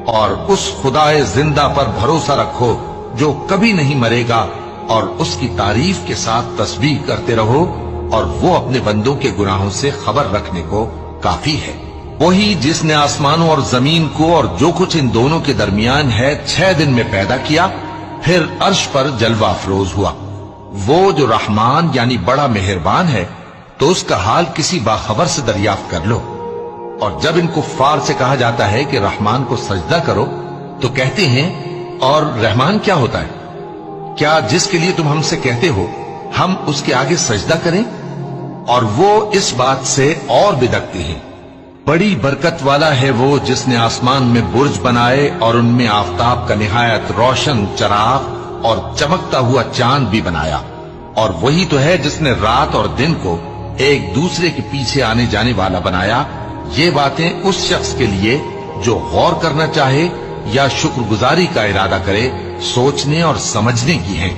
اور اس خدائے زندہ پر بھروسہ رکھو جو کبھی نہیں مرے گا، اور اس کی تعریف کے ساتھ تسبیح کرتے رہو، اور وہ اپنے بندوں کے گناہوں سے خبر رکھنے کو کافی ہے۔ وہی جس نے آسمانوں اور زمین کو اور جو کچھ ان دونوں کے درمیان ہے 6 دن میں پیدا کیا، پھر عرش پر جلوہ افروز ہوا۔ وہ جو رحمان یعنی بڑا مہربان ہے، تو اس کا حال کسی باخبر سے دریافت کر لو۔ اور جب ان کفار سے کہا جاتا ہے کہ رحمان کو سجدہ کرو، تو کہتے ہیں اور رحمان کیا ہوتا ہے؟ کیا جس کے لیے تم ہم سے کہتے ہو ہم اس کے آگے سجدہ کریں؟ اور وہ اس بات سے اور بدکتے ہیں۔ بڑی برکت والا ہے وہ جس نے آسمان میں برج بنائے اور ان میں آفتاب کا نہایت روشن چراغ اور چمکتا ہوا چاند بھی بنایا، اور وہی تو ہے جس نے رات اور دن کو ایک دوسرے کے پیچھے آنے جانے والا بنایا۔ یہ باتیں اس شخص کے لیے جو غور کرنا چاہے یا شکر گزاری کا ارادہ کرے، سوچنے اور سمجھنے کی ہیں۔